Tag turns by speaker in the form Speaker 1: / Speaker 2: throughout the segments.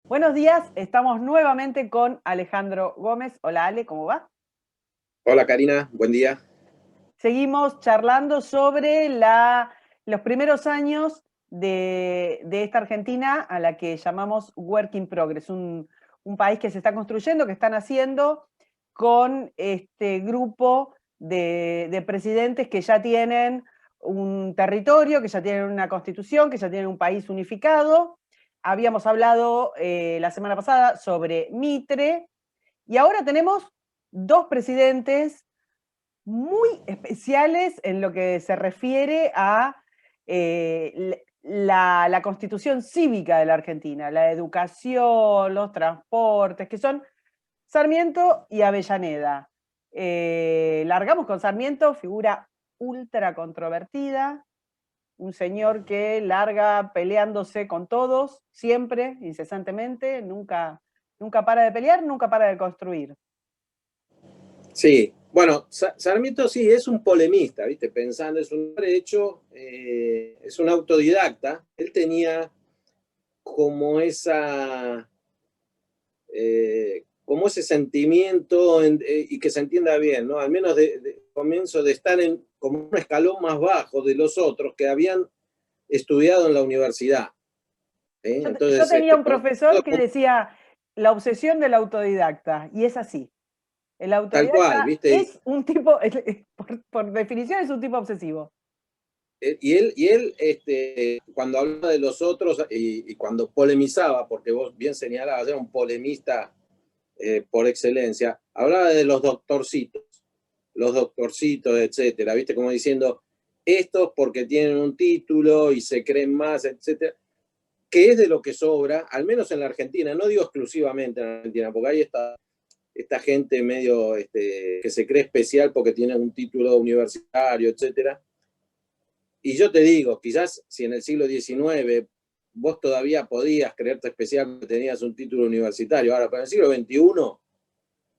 Speaker 1: Buenos días, estamos nuevamente con Alejandro Gómez. Hola Ale, ¿cómo va?
Speaker 2: Hola Karina, buen día.
Speaker 1: Seguimos charlando sobre los primeros años de esta Argentina a la que llamamos Work in Progress, un país que se está construyendo, que están haciendo con este grupo de presidentes que ya tienen un territorio, que ya tienen una constitución, que ya tienen un país unificado. Habíamos hablado la semana pasada sobre Mitre y ahora tenemos dos presidentes muy especiales en lo que se refiere a la constitución cívica de la Argentina, la educación, los transportes, que son Sarmiento y Avellaneda. Largamos con Sarmiento, figura ultra controvertida, un señor que larga peleándose con todos, siempre, incesantemente, nunca para de pelear, nunca para de construir.
Speaker 2: Sí, bueno, Sarmiento sí es un polemista, ¿viste? Pensando, es un hombre hecho, es un autodidacta. Él tenía como como ese sentimiento, y que se entienda bien, ¿no? Al menos de comienzo de estar como un escalón más bajo de los otros que habían estudiado en la universidad. ¿Sí?
Speaker 1: Yo
Speaker 2: Entonces,
Speaker 1: tenía un profesor que decía la obsesión del autodidacta, y es así. El
Speaker 2: tal cual,
Speaker 1: autodidacta
Speaker 2: ¿viste?
Speaker 1: es un tipo, por definición, es un tipo obsesivo.
Speaker 2: Cuando hablaba de los otros y cuando polemizaba, porque vos bien señalabas, era un polemista por excelencia, hablaba de los doctorcitos, etcétera, ¿viste? Como diciendo, estos porque tienen un título y se creen más, etcétera, que es de lo que sobra, al menos en la Argentina, no digo exclusivamente en la Argentina, porque hay esta gente medio que se cree especial porque tiene un título universitario, etcétera. Y yo te digo, quizás si en el siglo XIX vos todavía podías creerte especial porque tenías un título universitario, ahora para el siglo XXI,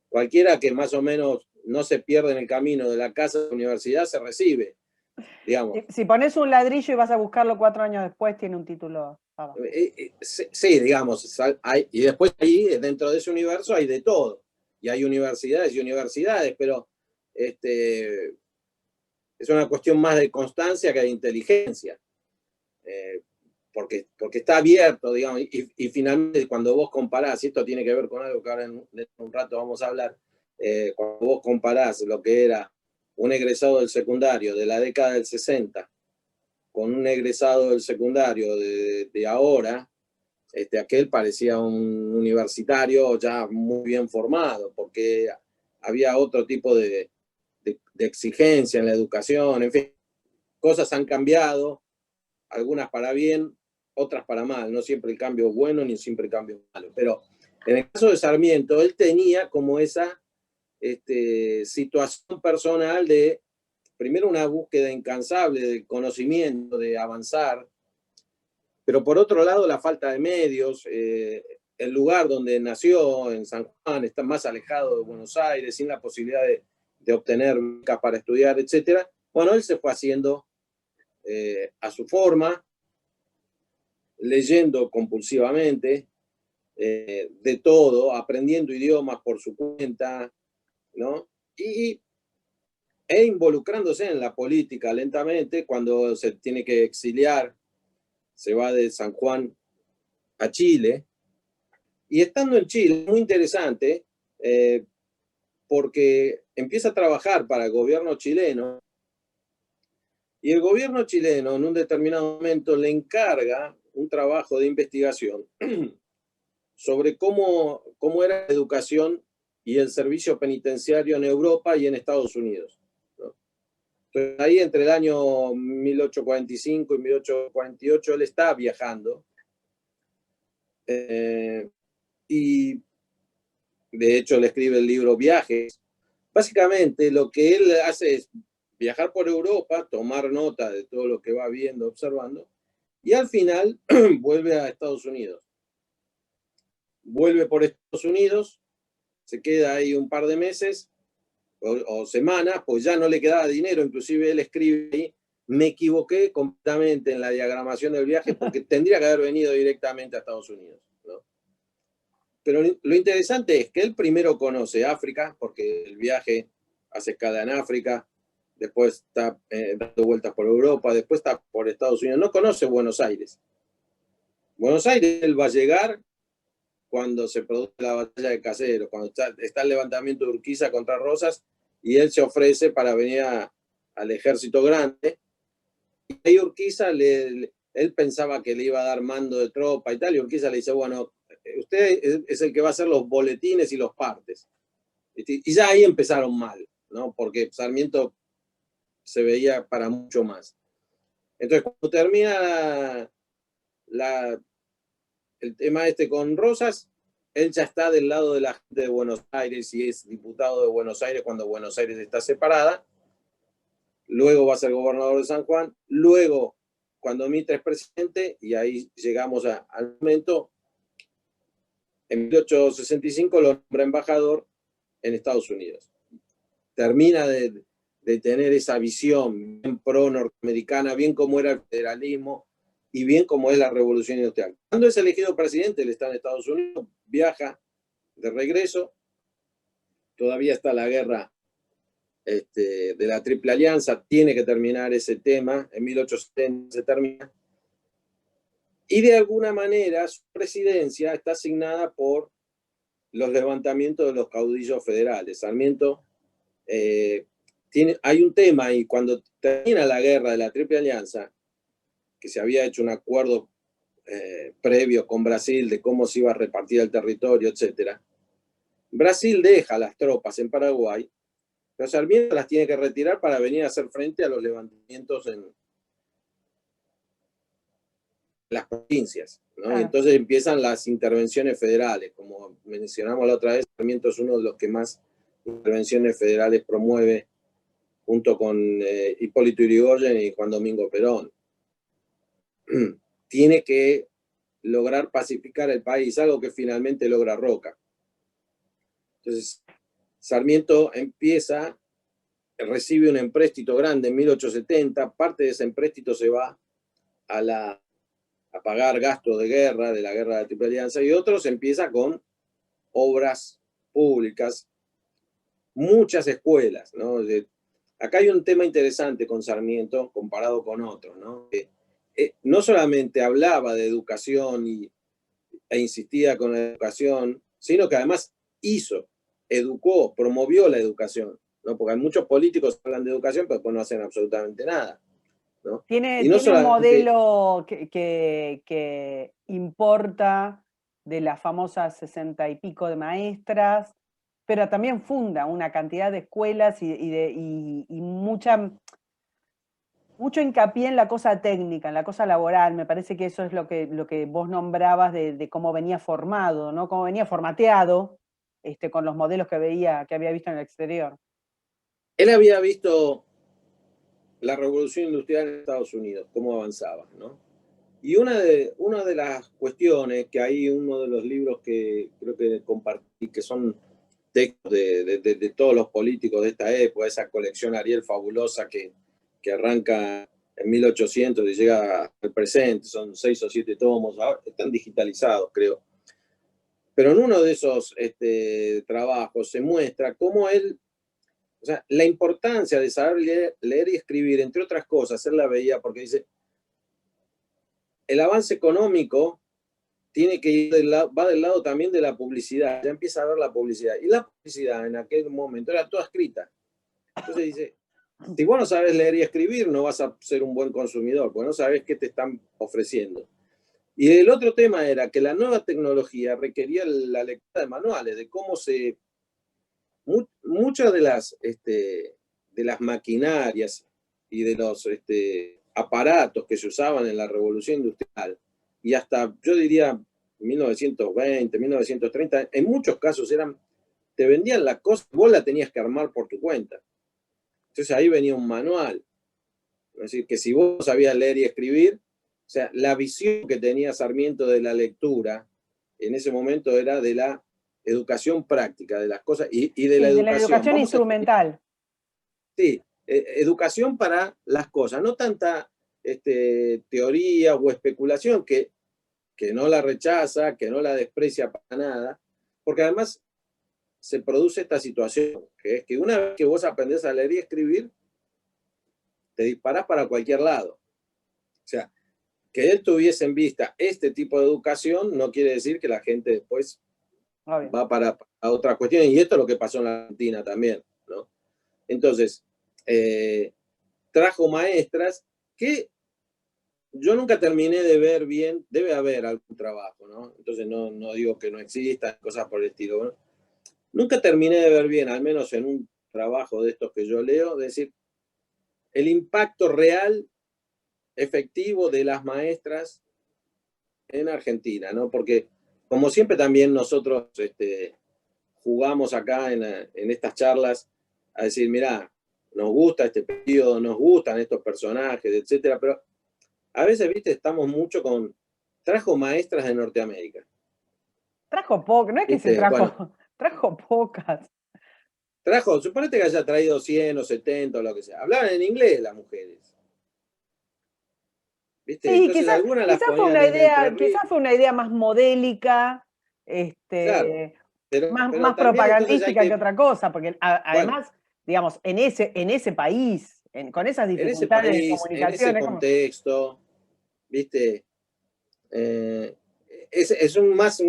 Speaker 2: cualquiera que más o menos no se pierda en el camino de la casa a la universidad se recibe, digamos.
Speaker 1: Si pones un ladrillo y vas a buscarlo 4 años después, tiene un título abajo.
Speaker 2: Sí, digamos, y después ahí, dentro de ese universo, hay de todo. Y hay universidades y universidades, pero este, es una cuestión más de constancia que de inteligencia. Eh, porque está abierto, digamos, y finalmente cuando vos comparás, y esto tiene que ver con algo que ahora en un rato vamos a hablar, cuando vos comparás lo que era un egresado del secundario de la década del 60 con un egresado del secundario de ahora, aquel parecía un universitario ya muy bien formado, porque había otro tipo de exigencia en la educación, en fin, cosas han cambiado, algunas para bien, otras para mal, no siempre el cambio es bueno ni siempre el cambio es malo, pero en el caso de Sarmiento, él tenía como esa situación personal de, primero, una búsqueda incansable del conocimiento, de avanzar, pero por otro lado la falta de medios, el lugar donde nació, en San Juan, está más alejado de Buenos Aires, sin la posibilidad de obtener becas para estudiar, etcétera. Bueno, él se fue haciendo a su forma, leyendo compulsivamente, de todo, aprendiendo idiomas por su cuenta, ¿no? Y, involucrándose en la política lentamente, cuando se tiene que exiliar, se va de San Juan a Chile, y estando en Chile, muy interesante, porque empieza a trabajar para el gobierno chileno, y el gobierno chileno en un determinado momento le encarga un trabajo de investigación sobre cómo era la educación y el servicio penitenciario en Europa y en Estados Unidos, ¿no? Entonces, ahí entre el año 1845 y 1848 él está viajando, y de hecho le escribe el libro Viajes. Básicamente lo que él hace es viajar por Europa, tomar nota de todo lo que va viendo, observando, y al final vuelve a Estados Unidos. Vuelve por Estados Unidos, se queda ahí un par de meses o semanas, pues ya no le quedaba dinero, inclusive él escribe ahí, me equivoqué completamente en la diagramación del viaje porque tendría que haber venido directamente a Estados Unidos, ¿no? pero lo interesante es que él primero conoce África, porque el viaje hace escala en África, después está dando vueltas por Europa, después está por Estados Unidos, no conoce Buenos Aires. Buenos Aires él va a llegar cuando se produce la batalla de Caseros, cuando está el levantamiento de Urquiza contra Rosas, y él se ofrece para venir al ejército grande, y ahí Urquiza, él pensaba que le iba a dar mando de tropa y tal, y Urquiza le dice, bueno, usted es el que va a hacer los boletines y los partes. Y ya ahí empezaron mal, ¿no? Porque Sarmiento se veía para mucho más. Entonces, cuando termina el tema este con Rosas, él ya está del lado de la gente de Buenos Aires y es diputado de Buenos Aires cuando Buenos Aires está separada. Luego va a ser gobernador de San Juan. Luego, cuando Mitre es presidente, y ahí llegamos al momento, en 1865 lo nombra embajador en Estados Unidos. Termina de tener esa visión bien pro-norteamericana, bien como era el federalismo y bien como es la revolución industrial. Cuando es elegido presidente, él está en Estados Unidos, viaja de regreso, todavía está la guerra de la Triple Alianza, tiene que terminar ese tema, en 1870 se termina, y de alguna manera su presidencia está asignada por los levantamientos de los caudillos federales. Sarmiento hay un tema, y cuando termina la guerra de la Triple Alianza, que se había hecho un acuerdo previo con Brasil de cómo se iba a repartir el territorio, etc. Brasil deja las tropas en Paraguay, pero Sarmiento las tiene que retirar para venir a hacer frente a los levantamientos en las provincias, ¿no? Claro. Y entonces empiezan las intervenciones federales. Como mencionamos la otra vez, Sarmiento es uno de los que más intervenciones federales promueve, junto con Hipólito Yrigoyen y Juan Domingo Perón. Tiene que lograr pacificar el país, algo que finalmente logra Roca. Entonces, Sarmiento recibe un empréstito grande en 1870, parte de ese empréstito se va a pagar gastos de guerra, de la guerra de la Triple Alianza, y otros empieza con obras públicas, muchas escuelas, ¿no? Acá hay un tema interesante con Sarmiento comparado con otros, ¿no? No solamente hablaba de educación e insistía con la educación, sino que además educó, promovió la educación, ¿no? Porque hay muchos políticos que hablan de educación, pero después no hacen absolutamente nada, ¿no?
Speaker 1: Tiene un modelo que importa de las famosas 60 y pico de maestras, pero también funda una cantidad de escuelas y mucho hincapié en la cosa técnica, en la cosa laboral. Me parece que eso es lo que vos nombrabas de cómo venía formado, ¿no? Cómo venía formateado con los modelos que había visto en el exterior.
Speaker 2: Él había visto la revolución industrial en Estados Unidos, cómo avanzaba, ¿no? Y una de las cuestiones que hay, uno de los libros que creo que compartí, que son textos de todos los políticos de esta época, esa colección Ariel fabulosa que arranca en 1800 y llega al presente, son 6 o 7 tomos, ahora están digitalizados, creo. Pero en uno de esos trabajos se muestra cómo él, o sea, la importancia de saber leer y escribir, entre otras cosas, él la veía porque dice, el avance económico tiene que ir va del lado también de la publicidad, ya empieza a ver la publicidad, y la publicidad en aquel momento era toda escrita. Entonces dice, si vos no sabes leer y escribir, no vas a ser un buen consumidor, porque no sabes qué te están ofreciendo. Y el otro tema era que la nueva tecnología requería la lectura de manuales, de cómo muchas de las maquinarias y de los aparatos que se usaban en la revolución industrial, y hasta, yo diría, 1920, 1930, en muchos casos te vendían la cosa, vos la tenías que armar por tu cuenta. Entonces ahí venía un manual. Es decir, que si vos sabías leer y escribir, o sea, la visión que tenía Sarmiento de la lectura en ese momento era de la educación práctica, de las cosas y de la educación.
Speaker 1: De la educación instrumental.
Speaker 2: Sí, educación para las cosas, no tanta teoría o especulación que no la rechaza, que no la desprecia para nada, porque además se produce esta situación, que es que una vez que vos aprendés a leer y escribir, te disparás para cualquier lado. O sea, que él tuviese en vista este tipo de educación no quiere decir que la gente después va para otras cuestiones, y esto es lo que pasó en la Argentina también, ¿no? Entonces, trajo maestras que yo nunca terminé de ver bien, debe haber algún trabajo, ¿no? Entonces no digo que no existan cosas por el estilo, ¿no? Nunca terminé de ver bien, al menos en un trabajo de estos que yo leo, decir, el impacto real, efectivo de las maestras en Argentina, ¿no? Porque como siempre también nosotros jugamos acá en estas charlas a decir, mirá, nos gusta este periodo, nos gustan estos personajes, etcétera, pero a veces, viste, estamos mucho con, trajo maestras de Norteamérica.
Speaker 1: Trajo poco, no es que se
Speaker 2: ¿Viste?
Speaker 1: trajo,
Speaker 2: Bueno,
Speaker 1: trajo pocas.
Speaker 2: trajo, suponete que haya traído 100 o 70 o lo que sea. Hablaban en inglés las mujeres. ¿Viste?
Speaker 1: Sí,
Speaker 2: Entonces algunas las
Speaker 1: fue
Speaker 2: ponían
Speaker 1: una
Speaker 2: en Entre
Speaker 1: idea,
Speaker 2: Ríos.
Speaker 1: quizás fue una idea más modélica,
Speaker 2: Claro, pero
Speaker 1: más
Speaker 2: también entonces hay
Speaker 1: propagandística que
Speaker 2: que,
Speaker 1: otra cosa, porque
Speaker 2: bueno,
Speaker 1: además, digamos, en ese país, con esas
Speaker 2: en ese
Speaker 1: dificultades de
Speaker 2: país, en ese
Speaker 1: comunicación, es como
Speaker 2: contexto, ¿viste? Eh, más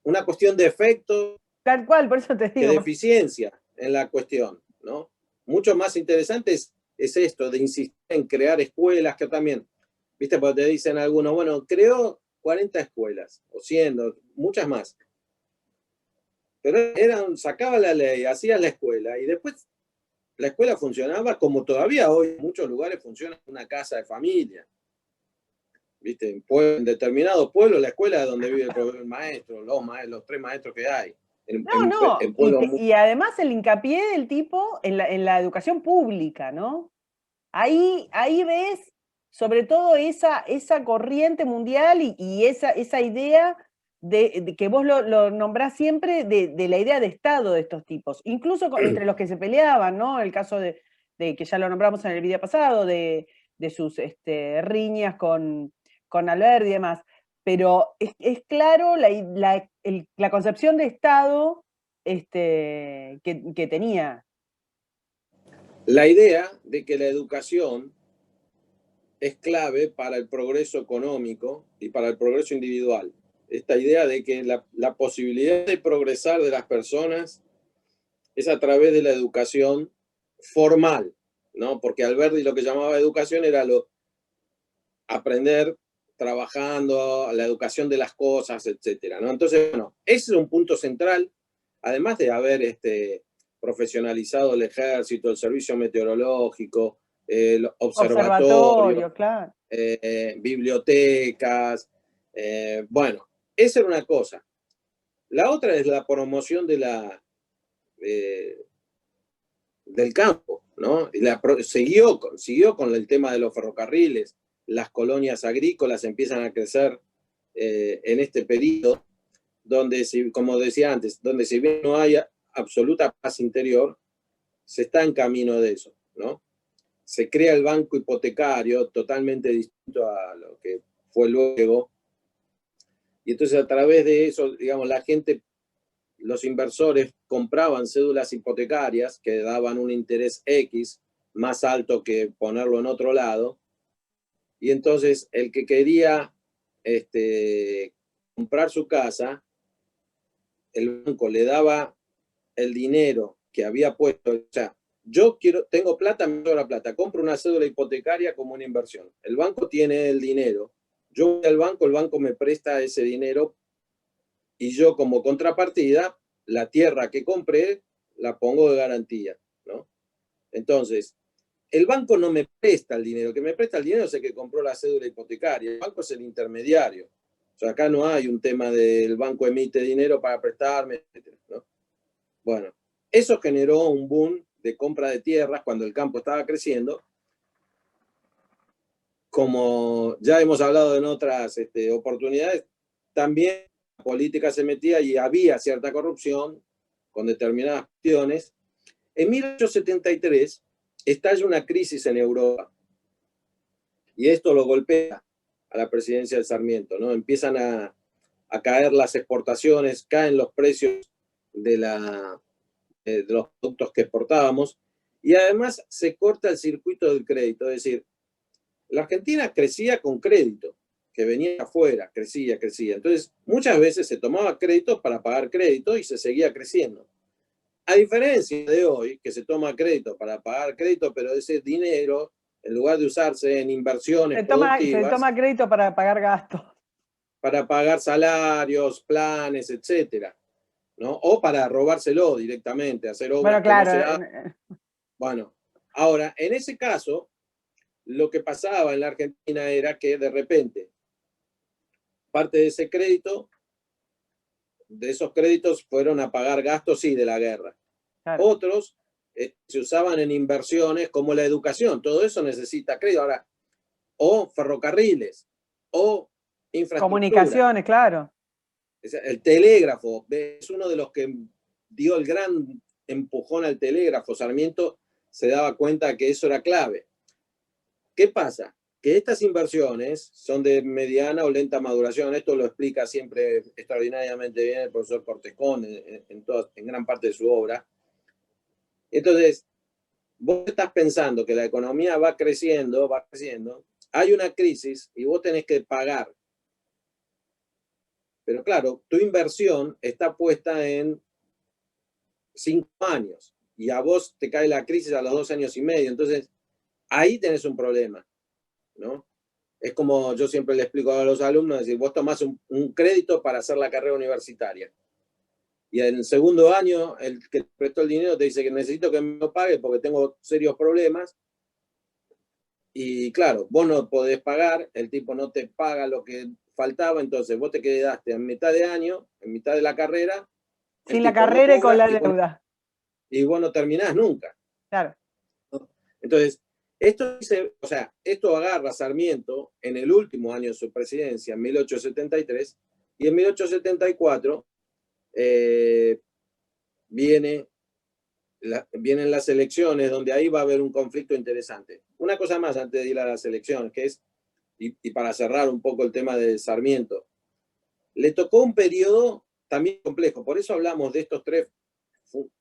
Speaker 2: una cuestión de efecto
Speaker 1: tal cual, por eso te
Speaker 2: que
Speaker 1: digo,
Speaker 2: de eficiencia en la cuestión, ¿no? Mucho más interesante es esto, de insistir en crear escuelas, que también, ¿viste? Porque te dicen algunos, bueno, creó 40 escuelas, o 100, muchas más. Pero sacaba la ley, hacía la escuela, y después la escuela funcionaba como todavía hoy en muchos lugares funciona una casa de familia. ¿Viste? En determinados pueblos la escuela es donde vive el maestro, los tres maestros que hay. En,
Speaker 1: no,
Speaker 2: en,
Speaker 1: no,
Speaker 2: en pueblos muy...
Speaker 1: y además el hincapié del tipo en la educación pública, ¿no? Ahí ves sobre todo esa corriente mundial y esa idea de que vos lo nombrás siempre de la idea de Estado de estos tipos, incluso entre los que se peleaban, ¿no? El caso de que ya lo nombramos en el video pasado, de sus riñas con Alberti y demás. Pero es claro la concepción de Estado que tenía.
Speaker 2: La idea de que la educación es clave para el progreso económico y para el progreso individual. Esta idea de que la posibilidad de progresar de las personas es a través de la educación formal, ¿no? Porque Alberti lo que llamaba educación era aprender trabajando, la educación de las cosas, etcétera, ¿no? Entonces, bueno, ese es un punto central, además de haber profesionalizado el ejército, el servicio meteorológico, el observatorio,
Speaker 1: Observatorio, claro.
Speaker 2: Bibliotecas, bueno, esa era una cosa. La otra es la promoción del campo, ¿no? Siguió con el tema de los ferrocarriles, las colonias agrícolas empiezan a crecer en este periodo, donde, como decía antes, donde si bien no hay absoluta paz interior, se está en camino de eso, ¿no? Se crea el banco hipotecario totalmente distinto a lo que fue luego, y entonces a través de eso, digamos, la gente, los inversores compraban cédulas hipotecarias que daban un interés X más alto que ponerlo en otro lado, y entonces el que quería comprar su casa, el banco le daba el dinero que había puesto, o sea, tengo plata, me doy la plata, compro una cédula hipotecaria como una inversión. El banco tiene el dinero, yo voy al banco, el banco me presta ese dinero y yo como contrapartida, la tierra que compré la pongo de garantía, ¿no? Entonces, el banco no me presta el dinero, el que me presta el dinero es el que compró la cédula hipotecaria, el banco es el intermediario. O sea, acá no hay un tema del banco emite dinero para prestarme, etc., ¿no? Bueno, eso generó un boom de compra de tierras cuando el campo estaba creciendo. Como ya hemos hablado en otras oportunidades, también la política se metía y había cierta corrupción con determinadas cuestiones. En 1873 estalla una crisis en Europa y esto lo golpea a la presidencia de Sarmiento, ¿no? Empiezan a a caer las exportaciones, caen los precios de los productos que exportábamos, y además se corta el circuito del crédito. Es decir, la Argentina crecía con crédito, que venía afuera, crecía. Entonces, muchas veces se tomaba crédito para pagar crédito y se seguía creciendo. A diferencia de hoy, que se toma crédito para pagar crédito, pero ese dinero, en lugar de usarse en inversiones
Speaker 1: Se
Speaker 2: productivas,
Speaker 1: toma crédito para pagar gastos.
Speaker 2: para pagar salarios, planes, etcétera, ¿no? O para robárselo directamente, hacer obras
Speaker 1: Bueno,
Speaker 2: que no
Speaker 1: claro.
Speaker 2: se hagan. Bueno, ahora, en ese caso, lo que pasaba en la Argentina era que de repente parte de ese crédito, de esos créditos fueron a pagar gastos, sí, de la guerra.
Speaker 1: Claro.
Speaker 2: Otros se usaban en inversiones como la educación. Todo eso necesita crédito. Ahora, o ferrocarriles, o infraestructura.
Speaker 1: Comunicaciones, claro.
Speaker 2: El telégrafo es uno de los que dio el gran empujón al telégrafo. Sarmiento se daba cuenta que eso era clave. ¿Qué pasa? Que estas inversiones son de mediana o lenta maduración. Esto lo explica siempre extraordinariamente bien el profesor Cortescón en gran parte de su obra. Entonces, vos estás pensando que la economía va creciendo, hay una crisis y vos tenés que pagar. Pero claro, tu inversión está puesta en 5 años y a vos te cae la crisis a los 2 años y medio. Entonces, ahí tenés un problema, ¿no? Es como yo siempre le explico a los alumnos, es decir, vos tomás un crédito para hacer la carrera universitaria. Y en el segundo año, el que prestó el dinero te dice que necesito que me lo pague porque tengo serios problemas. Y claro, vos no podés pagar, el tipo no te paga lo que faltaba, entonces vos te quedaste en mitad de año, en mitad de la carrera, el
Speaker 1: Sin la
Speaker 2: tipo no
Speaker 1: carrera y con
Speaker 2: cobra
Speaker 1: la deuda.
Speaker 2: y vos no terminás nunca.
Speaker 1: Claro.
Speaker 2: Entonces, esto agarra a Sarmiento en el último año de su presidencia, en 1873, y en 1874 vienen las elecciones, donde ahí va a haber un conflicto interesante. Una cosa más antes de ir a las elecciones, que es, y para cerrar un poco el tema de Sarmiento, le tocó un periodo también complejo, por eso hablamos de estos 3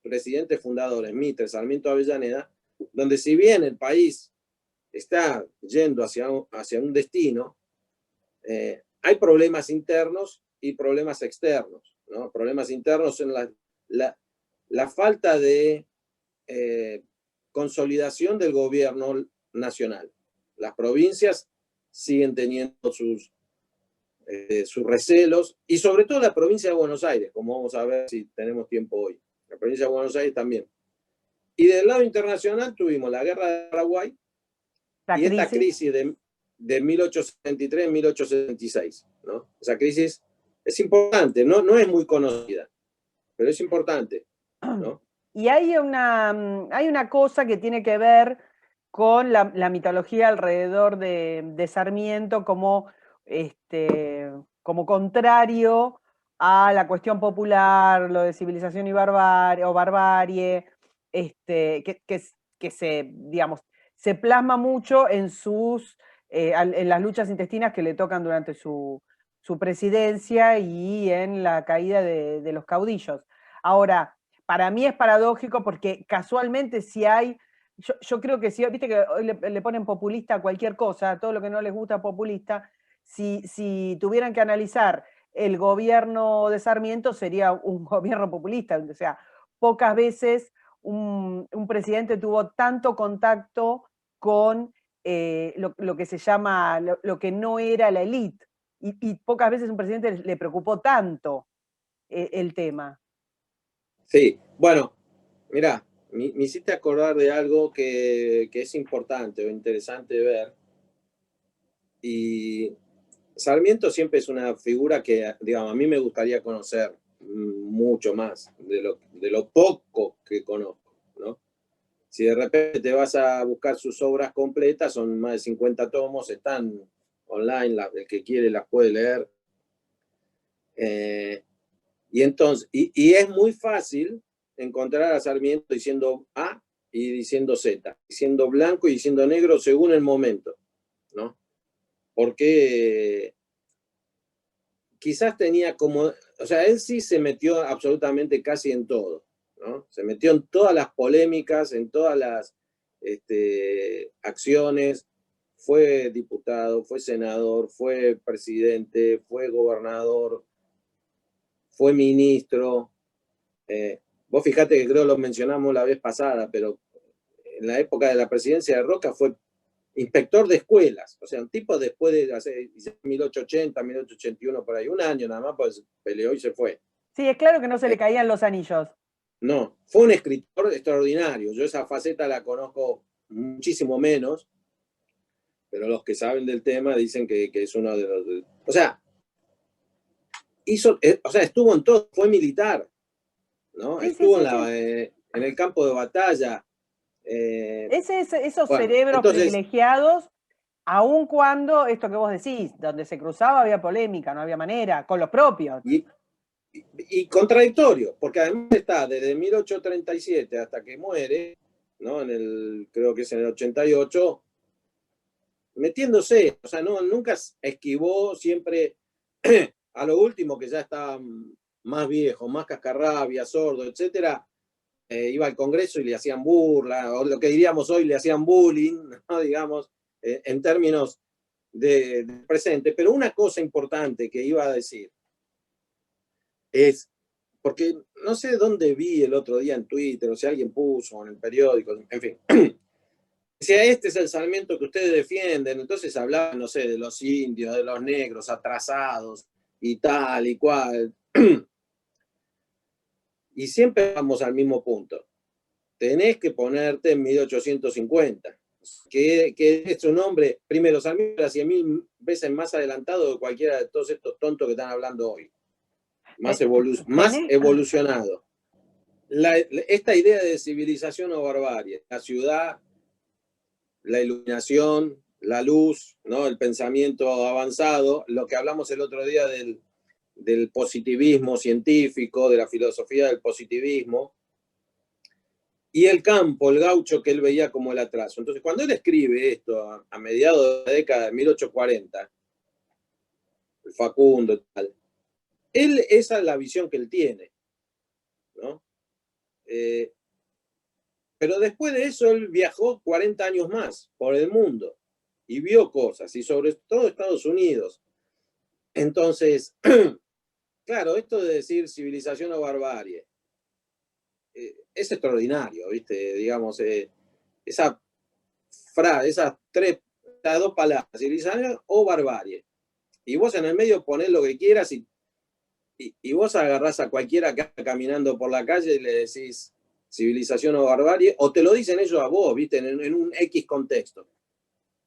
Speaker 2: presidentes fundadores, Mitre, Sarmiento, Avellaneda, donde si bien el país está yendo hacia un destino, hay problemas internos y problemas externos, ¿no? Problemas internos en la falta de consolidación del gobierno nacional. Las provincias siguen teniendo sus recelos, y sobre todo la provincia de Buenos Aires, como vamos a ver si tenemos tiempo hoy. La provincia de Buenos Aires también. Y del lado internacional tuvimos la guerra de Paraguay y esta crisis de 1873-1876, ¿no? Esa crisis es importante, no es muy conocida, pero es importante, ¿no?
Speaker 1: Y hay una cosa que tiene que ver con la mitología alrededor de Sarmiento como, como contrario a la cuestión popular, lo de civilización y barbarie, o barbarie, que se, digamos, se plasma mucho en en las luchas intestinas que le tocan durante su presidencia y en la caída de los caudillos. Ahora, para mí es paradójico porque casualmente si hay, yo creo que si, viste que hoy le ponen populista a cualquier cosa, todo lo que no les gusta populista, si tuvieran que analizar el gobierno de Sarmiento sería un gobierno populista, o sea, pocas veces un presidente tuvo tanto contacto con lo que se llama, lo que no era la élite, y pocas veces un presidente le preocupó tanto el tema.
Speaker 2: Sí, bueno, mira, me hiciste acordar de algo que es importante o interesante ver. Y Sarmiento siempre es una figura que, digamos, a mí me gustaría conocer mucho más de lo poco que conozco, ¿no? Si de repente te vas a buscar sus obras completas, son más de 50 tomos, están online, el que quiere las puede leer. Y entonces, y es muy fácil encontrar a Sarmiento diciendo A y diciendo Z, diciendo blanco y diciendo negro según el momento, ¿no? Porque quizás tenía como, o sea, él sí se metió absolutamente casi en todo, ¿no? Se metió en todas las polémicas, en todas las acciones, fue diputado, fue senador, fue presidente, fue gobernador, fue ministro. Vos fijate que creo lo mencionamos la vez pasada, pero en la época de la presidencia de Roca fue inspector de escuelas, o sea, un tipo después de hacer 1880, 1881, por ahí, un año nada más, pues peleó y se fue.
Speaker 1: Sí, es claro que no se le caían los anillos.
Speaker 2: No, fue un escritor extraordinario. Yo esa faceta la conozco muchísimo menos, pero los que saben del tema dicen que es uno de los... O sea, estuvo en todo, fue militar, ¿no?
Speaker 1: Sí, sí,
Speaker 2: Estuvo
Speaker 1: sí, sí.
Speaker 2: en el campo de batalla.
Speaker 1: Esos
Speaker 2: Bueno,
Speaker 1: cerebros
Speaker 2: entonces,
Speaker 1: privilegiados, aun cuando, esto que vos decís, donde se cruzaba había polémica, no había manera, con los propios.
Speaker 2: y contradictorio, porque además está desde 1837 hasta que muere, ¿no? Creo que es en el 88, metiéndose, o sea, no, nunca esquivó, siempre a lo último, que ya estaba más viejo, más cascarrabia, sordo, etcétera, iba al Congreso y le hacían burla, o lo que diríamos hoy, le hacían bullying, ¿no? Digamos, en términos de presente. Pero una cosa importante que iba a decir es, porque no sé dónde vi el otro día en Twitter, o si alguien puso en el periódico, en fin, si este es el Sarmiento que ustedes defienden, entonces hablaban, no sé, de los indios, de los negros atrasados y tal y cual. Y siempre vamos al mismo punto. Tenés que ponerte en 1850, que es un hombre, primero, Sarmiento era 100.000 veces más adelantado de cualquiera de todos estos tontos que están hablando hoy. Más evolucionado. Esta idea de civilización o barbarie, la ciudad, la iluminación, la luz, ¿no? El pensamiento avanzado, lo que hablamos el otro día del positivismo científico, de la filosofía del positivismo, y el campo, el gaucho que él veía como el atraso. Entonces, cuando él escribe esto a mediados de la década de 1840, el Facundo y tal, esa es la visión que él tiene, ¿no? Pero después de eso, él viajó 40 años más por el mundo y vio cosas, y sobre todo Estados Unidos. Entonces, claro, esto de decir civilización o barbarie es extraordinario, ¿viste? Digamos, esa frase, esas dos palabras, civilización o barbarie. Y vos en el medio ponés lo que quieras y vos agarrás a cualquiera que anda caminando por la calle y le decís civilización o barbarie, o te lo dicen ellos a vos, ¿viste? En un X contexto.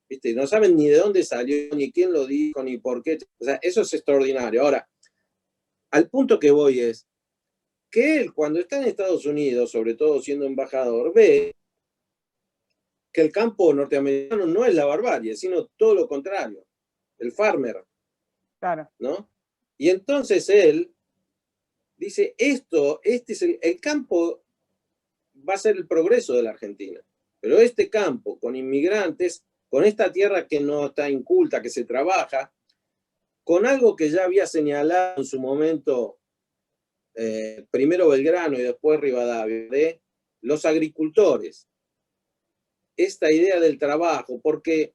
Speaker 2: ¿Viste? No saben ni de dónde salió, ni quién lo dijo, ni por qué. O sea, eso es extraordinario. Ahora, al punto que voy es que él, cuando está en Estados Unidos, sobre todo siendo embajador, ve que el campo norteamericano no es la barbarie, sino todo lo contrario, el farmer,
Speaker 1: Claro.
Speaker 2: ¿no? Y entonces él dice, este es el campo va a ser el progreso de la Argentina, pero este campo con inmigrantes, con esta tierra que no está inculta, que se trabaja, con algo que ya había señalado en su momento primero Belgrano y después Rivadavia, de los agricultores, esta idea del trabajo, porque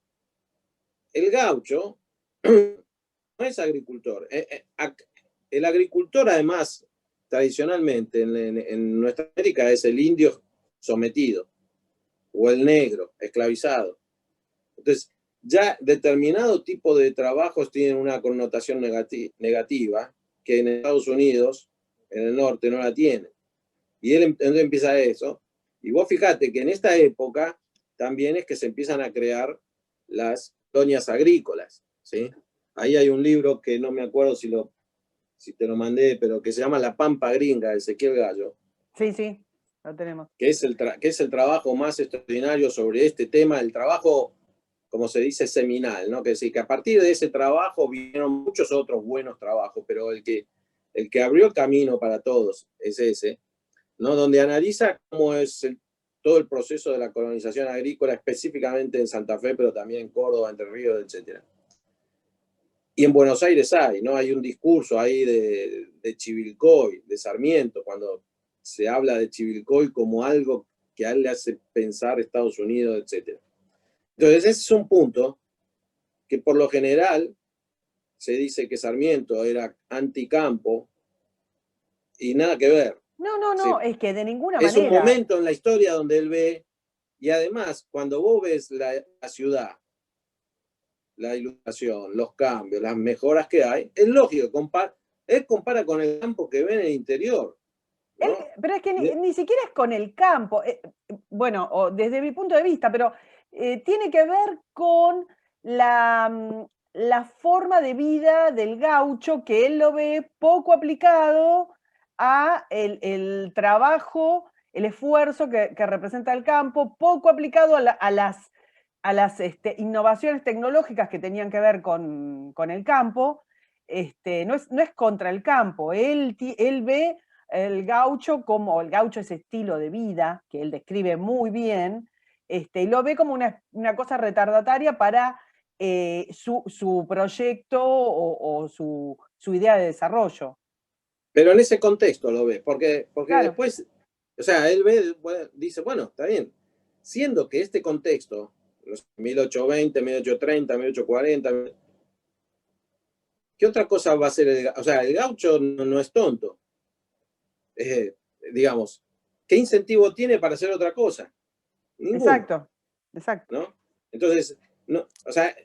Speaker 2: el gaucho no es agricultor. El agricultor, además, tradicionalmente en nuestra América es el indio sometido o el negro esclavizado. Entonces, ya determinado tipo de trabajos tienen una connotación negativa que en Estados Unidos, en el norte, no la tienen. Y él entonces empieza eso. Y vos fíjate que en esta época también es que se empiezan a crear las colonias agrícolas, ¿sí? Ahí hay un libro que no me acuerdo si te lo mandé, pero que se llama La Pampa Gringa, de Ezequiel Gallo.
Speaker 1: Sí, sí, lo tenemos.
Speaker 2: Que es el trabajo más extraordinario sobre este tema, el trabajo, como se dice, seminal, ¿no? Que decir, que a partir de ese trabajo vinieron muchos otros buenos trabajos, pero el que abrió el camino para todos es ese, ¿no? Donde analiza cómo es todo el proceso de la colonización agrícola, específicamente en Santa Fe, pero también en Córdoba, Entre Ríos, etc. Y en Buenos Aires hay, ¿no? Hay un discurso ahí de Chivilcoy, de Sarmiento, cuando se habla de Chivilcoy como algo que a él le hace pensar Estados Unidos, etc. Entonces, ese es un punto que por lo general se dice que Sarmiento era anticampo y nada que ver.
Speaker 1: No, no, no, es que de ninguna
Speaker 2: Es un
Speaker 1: manera.
Speaker 2: momento en la historia donde él ve, y además, cuando vos ves la ciudad, la ilustración, los cambios, las mejoras que hay, es lógico, él compara con el campo que ve en el interior, ¿no?
Speaker 1: Pero es que ni siquiera es con el campo, bueno, o desde mi punto de vista, pero tiene que ver con la forma de vida del gaucho, que él lo ve poco aplicado a el trabajo, el esfuerzo que representa el campo, poco aplicado a las innovaciones tecnológicas que tenían que ver con el campo. No es contra el campo, él ve el gaucho como, el gaucho ese estilo de vida que él describe muy bien, y lo ve como una cosa retardataria para su proyecto o su idea de desarrollo.
Speaker 2: Pero en ese contexto lo ve, porque
Speaker 1: Claro.
Speaker 2: después, o sea, él ve, dice, bueno, está bien, siendo que este contexto, no sé, 1820, 1830, 1840, ¿qué otra cosa va a hacer? O sea, el gaucho no es tonto. Digamos, ¿qué incentivo tiene para hacer otra cosa? Ninguno,
Speaker 1: Exacto, exacto.
Speaker 2: ¿no? Entonces, no, o sea,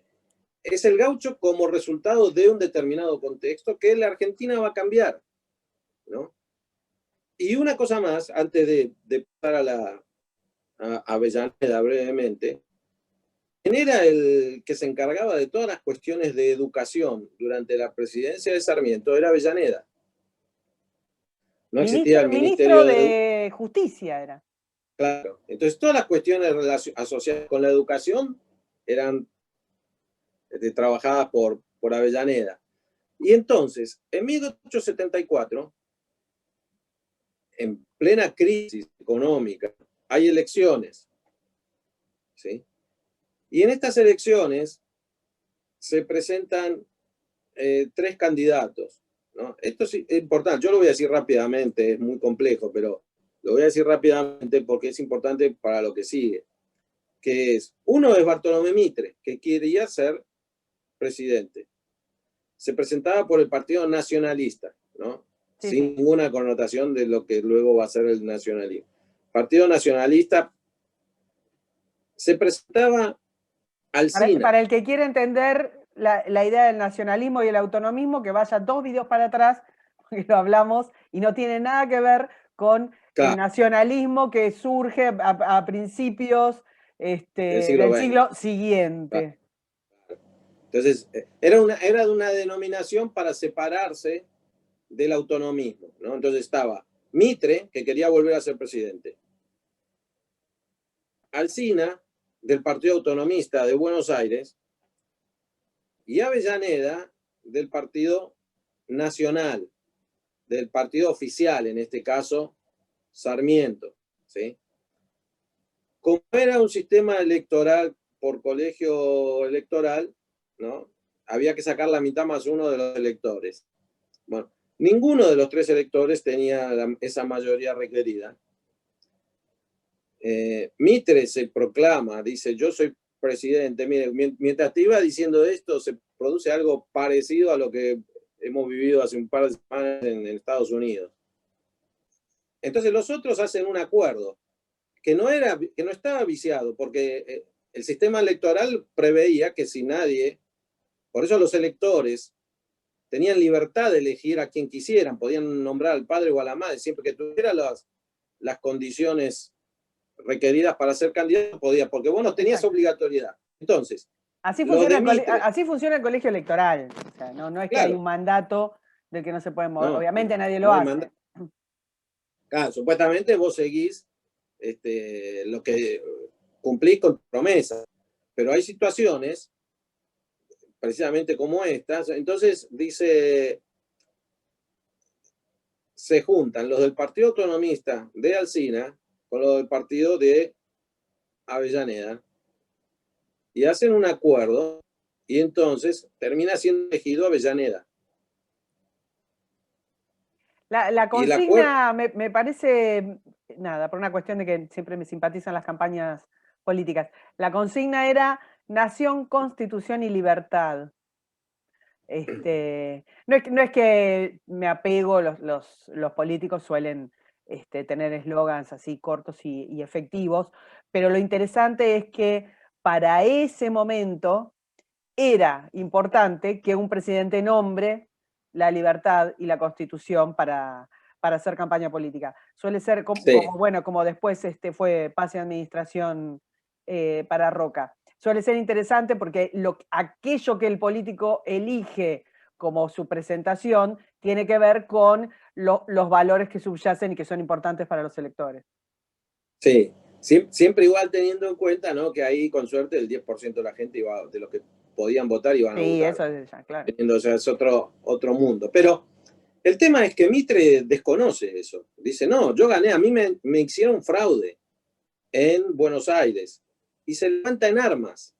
Speaker 2: es el gaucho como resultado de un determinado contexto que la Argentina va a cambiar, ¿no? Y una cosa más, antes de pasar a Avellaneda brevemente, ¿quién era el que se encargaba de todas las cuestiones de educación durante la presidencia de Sarmiento? Era Avellaneda. No existía el
Speaker 1: Ministro
Speaker 2: Ministerio de Educación.
Speaker 1: de Justicia era.
Speaker 2: Claro. Entonces, todas las cuestiones asociadas con la educación eran trabajadas por Avellaneda. Y entonces, en 1874, en plena crisis económica, hay elecciones, ¿sí? Y en estas elecciones se presentan tres candidatos, ¿no? Esto es importante, yo lo voy a decir rápidamente, es muy complejo, pero lo voy a decir rápidamente porque es importante para lo que sigue, que es, uno es Bartolomé Mitre, que quería ser presidente. Se presentaba por el Partido Nacionalista, ¿no?
Speaker 1: Sí,
Speaker 2: Sin
Speaker 1: sí.
Speaker 2: ninguna connotación de lo que luego va a ser el nacionalismo. Partido Nacionalista se presentaba Alsina.
Speaker 1: Para el que quiera entender la idea del nacionalismo y el autonomismo, que vaya 2 videos para atrás, porque lo hablamos, y no tiene nada que ver con el
Speaker 2: Claro,
Speaker 1: nacionalismo que surge a principios
Speaker 2: del siglo
Speaker 1: del
Speaker 2: XX.
Speaker 1: siglo
Speaker 2: Claro.
Speaker 1: siguiente.
Speaker 2: Entonces, era de una denominación para separarse del autonomismo, ¿no? Entonces estaba Mitre, que quería volver a ser presidente. Alsina, del Partido Autonomista de Buenos Aires, y Avellaneda, del Partido Nacional, del partido oficial, en este caso, Sarmiento, ¿sí? Como era un sistema electoral por colegio electoral, ¿no? Había que sacar la mitad más uno de los electores. Bueno, ninguno de los tres electores tenía esa mayoría requerida. Mitre se proclama, dice, yo soy presidente. Mire, mientras te iba diciendo esto, se produce algo parecido a lo que hemos vivido hace un par de semanas en Estados Unidos. Entonces los otros hacen un acuerdo que no estaba viciado, porque el sistema electoral preveía que si nadie, por eso los electores tenían libertad de elegir a quien quisieran, podían nombrar al padre o a la madre, siempre que tuviera las condiciones requeridas para ser candidato, podía, porque vos no tenías
Speaker 1: Exacto.
Speaker 2: obligatoriedad. Entonces,
Speaker 1: Así
Speaker 2: los
Speaker 1: funciona,
Speaker 2: de Mitre,
Speaker 1: así funciona el colegio electoral. O sea, no es que hay
Speaker 2: claro,
Speaker 1: un mandato del que no se puede mover.
Speaker 2: no,
Speaker 1: Obviamente nadie
Speaker 2: no
Speaker 1: lo
Speaker 2: hay
Speaker 1: hace.
Speaker 2: mandato. Claro, supuestamente vos seguís lo que cumplís con promesas, pero hay situaciones precisamente como estas. Entonces dice, se juntan los del Partido Autonomista de Alsina con los del Partido de Avellaneda y hacen un acuerdo y entonces termina siendo elegido Avellaneda.
Speaker 1: La
Speaker 2: Y el acuerdo,
Speaker 1: consigna me parece, nada, por una cuestión de que siempre me simpatizan las campañas políticas. La consigna era nación, constitución y libertad. No es que me apego, los políticos suelen tener eslogans así cortos y efectivos, pero lo interesante es que para ese momento era importante que un presidente nombre la libertad y la constitución para hacer campaña política. Suele ser
Speaker 2: sí,
Speaker 1: bueno, como después fue pase de administración para Roca. Suele ser interesante porque aquello que el político elige como su presentación tiene que ver con los valores que subyacen y que son importantes para los electores.
Speaker 2: sí. Siempre igual teniendo en cuenta, ¿no?, que ahí con suerte el 10% de la gente iba, de los que podían votar iban a
Speaker 1: Sí,
Speaker 2: votar.
Speaker 1: eso es ya, claro.
Speaker 2: O sea, es otro mundo. Pero el tema es que Mitre desconoce eso. Dice, no, yo gané, a mí me hicieron fraude en Buenos Aires. Y se levanta en armas.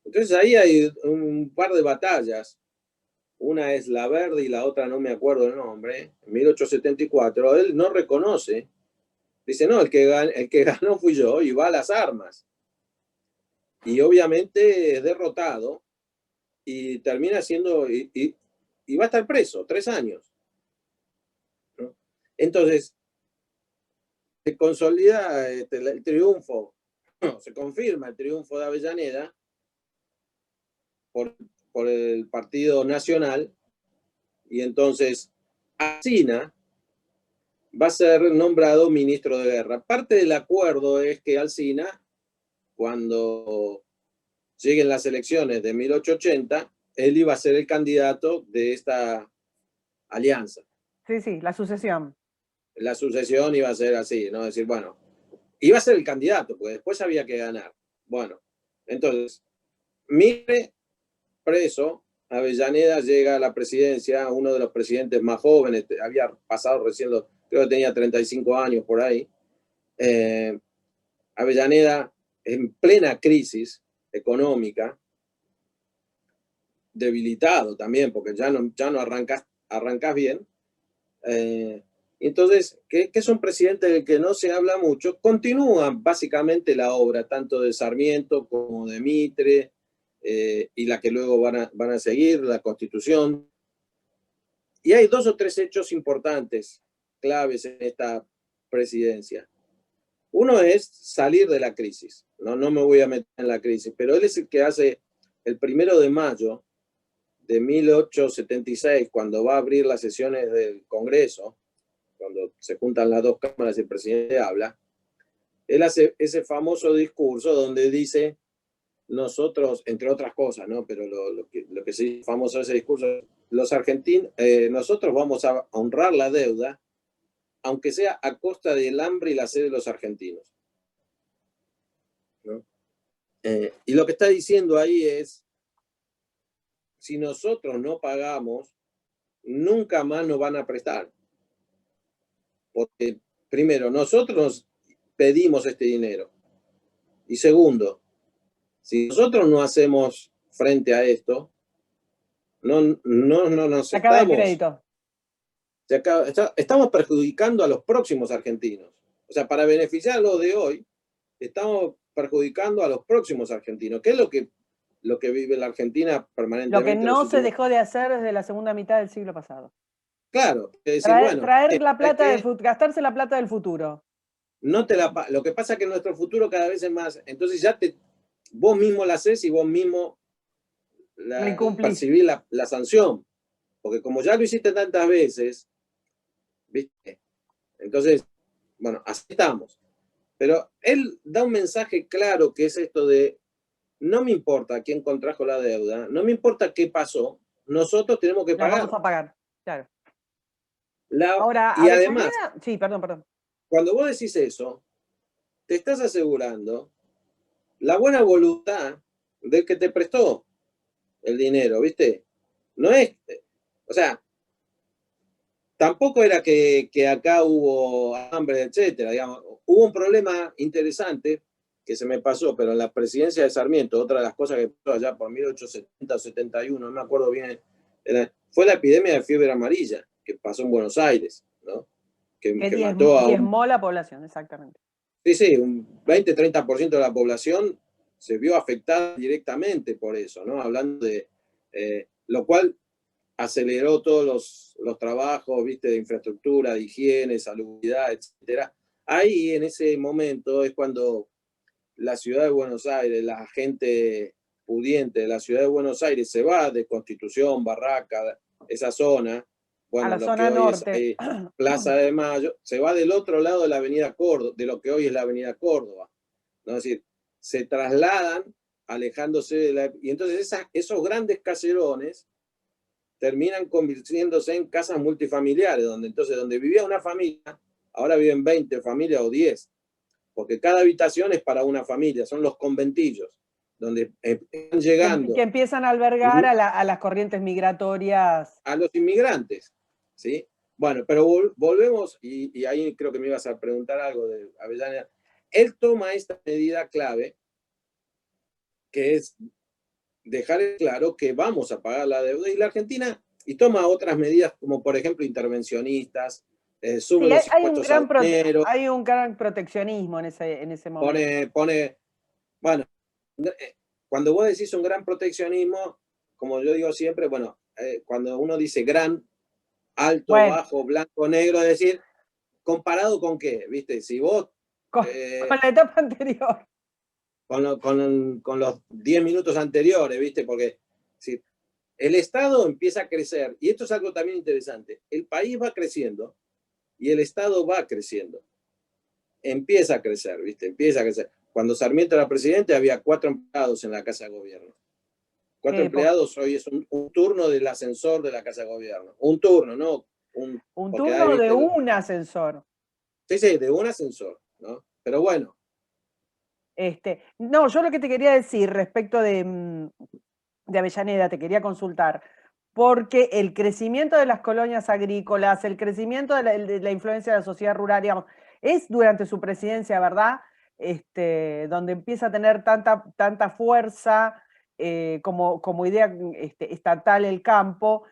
Speaker 2: Entonces ahí hay un par de batallas. Una es la verde y la otra no me acuerdo el nombre. En 1874, él no reconoce. Dice, no, el que ganó fui yo y va a las armas. Y obviamente es derrotado y termina siendo, y va a estar preso 3 años, ¿no? Entonces, se consolida el triunfo, no, se confirma el triunfo de Avellaneda por, por el Partido Nacional, y entonces Alsina va a ser nombrado ministro de guerra. Parte del acuerdo es que Alsina, cuando lleguen las elecciones de 1880, él iba a ser el candidato de esta alianza.
Speaker 1: Sí, sí, la sucesión.
Speaker 2: La sucesión iba a ser así, ¿no? Es decir, bueno, iba a ser el candidato, porque después había que ganar. Bueno, entonces, Mitre preso, Avellaneda llega a la presidencia, uno de los presidentes más jóvenes, había pasado recién, creo que tenía 35 años por ahí. Avellaneda en plena crisis económica, debilitado también, porque ya no arrancas bien. Entonces, que es un presidente del que no se habla mucho, continúa básicamente la obra, tanto de Sarmiento como de Mitre, y la que luego van a seguir, la Constitución. Y hay 2 o 3 hechos importantes, claves en esta presidencia. Uno es salir de la crisis. No me voy a meter en la crisis, pero él es el que hace el 1 de mayo de 1876, cuando va a abrir las sesiones del Congreso, cuando se juntan las dos cámaras y el presidente habla, él hace ese famoso discurso donde dice, nosotros, entre otras cosas, ¿no? Pero lo que sí es famoso de ese discurso, los argentinos, nosotros vamos a honrar la deuda, aunque sea a costa del hambre y la sed de los argentinos, ¿no? Y lo que está diciendo ahí es, si nosotros no pagamos, nunca más nos van a prestar. Porque, primero, nosotros pedimos este dinero. Y segundo, si nosotros no hacemos frente a esto, no nos
Speaker 1: Se acaba el
Speaker 2: estamos,
Speaker 1: crédito.
Speaker 2: estamos perjudicando a los próximos argentinos. O sea, para beneficiar a los de hoy, estamos perjudicando a los próximos argentinos, que es lo que vive la Argentina
Speaker 1: Lo que
Speaker 2: permanentemente en los
Speaker 1: no se
Speaker 2: últimos.
Speaker 1: dejó de hacer desde la segunda mitad del siglo pasado.
Speaker 2: Claro, es decir, bueno,
Speaker 1: Traer la
Speaker 2: hay
Speaker 1: plata
Speaker 2: que,
Speaker 1: gastarse la plata del futuro.
Speaker 2: no te la, lo que pasa es que nuestro futuro cada vez es más, entonces vos mismo la haces y vos mismo
Speaker 1: La incumplís.
Speaker 2: percibís la sanción, porque como ya lo hiciste tantas veces, ¿viste? Entonces, bueno, así estamos. Pero él da un mensaje claro que es esto de, no me importa quién contrajo la deuda, no me importa qué pasó, nosotros tenemos que
Speaker 1: Las vamos
Speaker 2: pagar.
Speaker 1: a pagar. Claro.
Speaker 2: La,
Speaker 1: Ahora,
Speaker 2: y además,
Speaker 1: Avellaneda. Sí, perdón, perdón.
Speaker 2: cuando vos decís eso, te estás asegurando la buena voluntad del que te prestó el dinero, ¿viste? No es, o sea, tampoco era que acá hubo hambre, etcétera, digamos. Hubo un problema interesante que se me pasó, pero en la presidencia de Sarmiento, otra de las cosas que pasó allá por 1870 o 71, no me acuerdo bien, fue la epidemia de fiebre amarilla que pasó en Buenos Aires, ¿no? Que mató a
Speaker 1: diezmó la población, exactamente.
Speaker 2: Sí, sí, un 20-30% de la población se vio afectada directamente por eso, ¿no? Hablando de lo cual aceleró todos los trabajos, viste, de infraestructura, de higiene, salubridad, etcétera. Ahí, en ese momento, es cuando la ciudad de Buenos Aires, la gente pudiente de la ciudad de Buenos Aires se va de Constitución, Barraca, esa zona,
Speaker 1: A
Speaker 2: bueno,
Speaker 1: la
Speaker 2: lo que
Speaker 1: zona
Speaker 2: hoy es
Speaker 1: norte.
Speaker 2: ahí, Plaza de Mayo, se va del otro lado de la avenida Córdoba, de lo que hoy es la avenida Córdoba, ¿no? Es decir, se trasladan alejándose de la... Y entonces esos grandes caserones terminan convirtiéndose en casas multifamiliares, donde entonces donde vivía una familia, ahora viven 20 familias o 10, porque cada habitación es para una familia, son los conventillos, donde están llegando
Speaker 1: que empiezan a albergar a las corrientes migratorias.
Speaker 2: a los inmigrantes, ¿sí? Bueno, pero volvemos, y ahí creo que me ibas a preguntar algo de Avellaneda. Él toma esta medida clave, que es dejar claro que vamos a pagar la deuda, y la Argentina, y toma otras medidas como por ejemplo intervencionistas, sube
Speaker 1: Sí,
Speaker 2: los impuestos al dinero,
Speaker 1: hay un gran proteccionismo en ese momento.
Speaker 2: bueno, cuando vos decís un gran proteccionismo, como yo digo siempre, bueno, cuando uno dice gran, alto,
Speaker 1: Bueno,
Speaker 2: bajo, blanco, negro, es decir, ¿comparado con qué? ¿Viste? Si vos
Speaker 1: con, con la etapa anterior.
Speaker 2: con los 10 minutos anteriores, ¿viste? Porque si el Estado empieza a crecer, y esto es algo también interesante, el país va creciendo y el Estado va creciendo, empieza a crecer, ¿viste? Empieza a crecer. Cuando Sarmiento era presidente había 4 empleados en la Casa de Gobierno. 4 empleados hoy es un turno del ascensor de la Casa de Gobierno. Un turno, ¿no?
Speaker 1: Un
Speaker 2: Porque hay,
Speaker 1: turno de
Speaker 2: ¿viste?
Speaker 1: un ascensor.
Speaker 2: Sí, sí, de un ascensor, ¿no? Pero bueno.
Speaker 1: No, yo lo que te quería decir respecto de Avellaneda, te quería consultar, porque el crecimiento de las colonias agrícolas, el crecimiento de la influencia de la sociedad rural, digamos, es durante su presidencia, ¿verdad? Donde empieza a tener tanta fuerza como idea estatal el campo,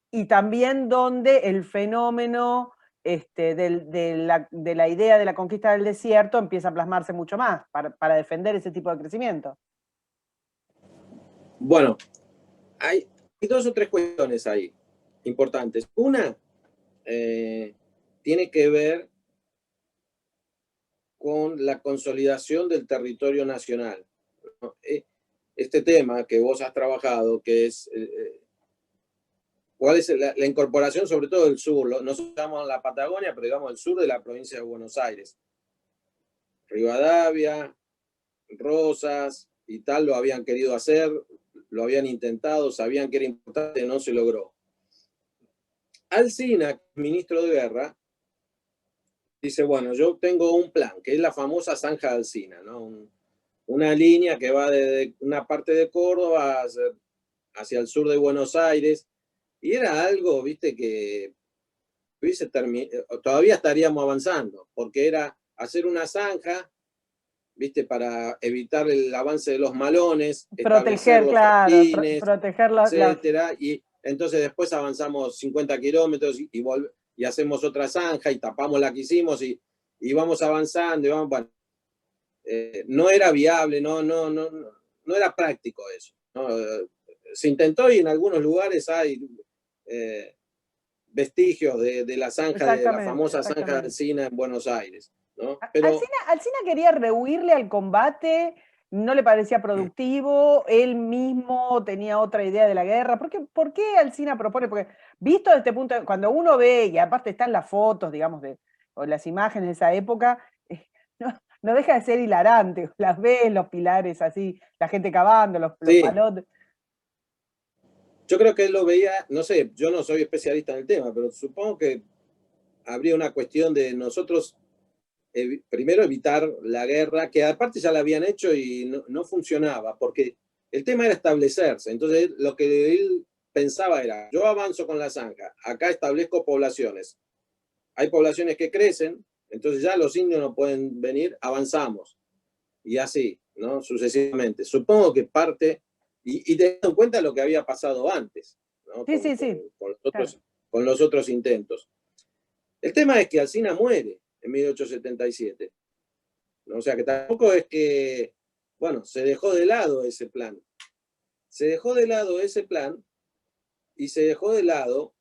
Speaker 1: y también donde el fenómeno de la idea de la conquista del desierto empieza a plasmarse mucho más para defender ese tipo de crecimiento.
Speaker 2: Bueno, hay 2 o 3 cuestiones ahí importantes. Una tiene que ver con la consolidación del territorio nacional, ¿no? Este tema que vos has trabajado, que es cuál es la incorporación sobre todo del sur, nosotros estamos en la Patagonia, pero digamos el sur de la provincia de Buenos Aires. Rivadavia, Rosas y tal lo habían querido hacer, lo habían intentado, sabían que era importante, no se logró. Alsina, ministro de Guerra, dice, bueno, yo tengo un plan, que es la famosa zanja de Alsina, ¿no? Una línea que va desde una parte de Córdoba hacia el sur de Buenos Aires, y era algo, viste, que todavía estaríamos avanzando, porque era hacer una zanja, viste, para evitar el avance de los malones, establecer
Speaker 1: Proteger,
Speaker 2: los
Speaker 1: claro,
Speaker 2: fortines,
Speaker 1: proteger
Speaker 2: etcétera, y entonces después avanzamos 50 kilómetros y hacemos otra zanja y tapamos la que hicimos y vamos avanzando y vamos, bueno, no era viable, no era práctico eso, ¿no? Se intentó y en algunos lugares hay vestigios de la zanja, de la famosa zanja de Alsina en Buenos Aires, ¿no? Pero
Speaker 1: Alsina quería rehuirle al combate, no le parecía productivo, él mismo tenía otra idea de la guerra. ¿Por qué Alsina propone? Porque visto desde este punto, cuando uno ve, y aparte están las fotos, digamos, o las imágenes de esa época, no deja de ser hilarante. Las ves, los pilares así, la gente cavando, los
Speaker 2: sí,
Speaker 1: palotes.
Speaker 2: yo creo que él lo veía, no sé, yo no soy especialista en el tema, pero supongo que habría una cuestión de nosotros primero evitar la guerra, que aparte ya la habían hecho y no funcionaba, porque el tema era establecerse. Entonces lo que él pensaba era, yo avanzo con la zanja, acá establezco poblaciones. Hay poblaciones que crecen, entonces ya los indios no pueden venir, avanzamos. y así, ¿no? Sucesivamente. Supongo que parte, y teniendo en cuenta lo que había pasado antes, ¿no?
Speaker 1: Sí, sí, sí. Claro.
Speaker 2: Con los otros intentos. El tema es que Alsina muere en 1877, ¿no? O sea que tampoco es que, bueno, se dejó de lado ese plan. Se dejó de lado ese plan y se dejó de lado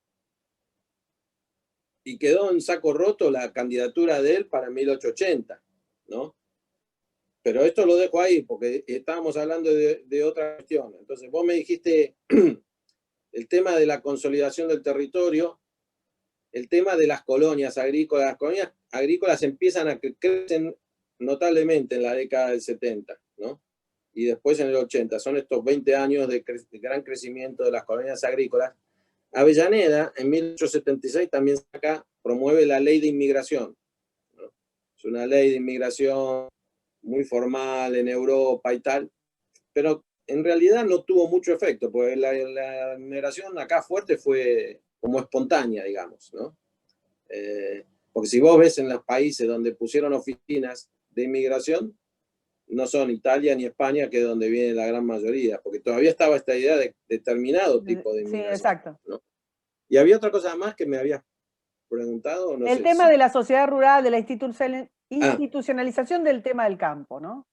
Speaker 2: y quedó en saco roto la candidatura de él para 1880, ¿no? Pero esto lo dejo ahí porque estábamos hablando de otra cuestión. Entonces, vos me dijiste el tema de la consolidación del territorio, el tema de las colonias agrícolas. Las colonias agrícolas empiezan a crecer notablemente en la década del 70, ¿no? Y después en el 80. Son estos 20 años de gran crecimiento de las colonias agrícolas. Avellaneda, en 1876, también promueve la ley de inmigración, ¿no? Es una ley de inmigración muy formal en Europa y tal, pero en realidad no tuvo mucho efecto, porque la inmigración acá fuerte fue como espontánea, digamos, ¿no? Porque si vos ves en los países donde pusieron oficinas de inmigración, no son Italia ni España, que es donde viene la gran mayoría, porque todavía estaba esta idea de determinado tipo de
Speaker 1: Sí,
Speaker 2: inmigración,
Speaker 1: exacto.
Speaker 2: ¿no? Y había otra cosa más que me habías preguntado, no
Speaker 1: El
Speaker 2: sé
Speaker 1: tema
Speaker 2: si...
Speaker 1: de la sociedad rural, de la institucionalización del tema del campo, ¿no?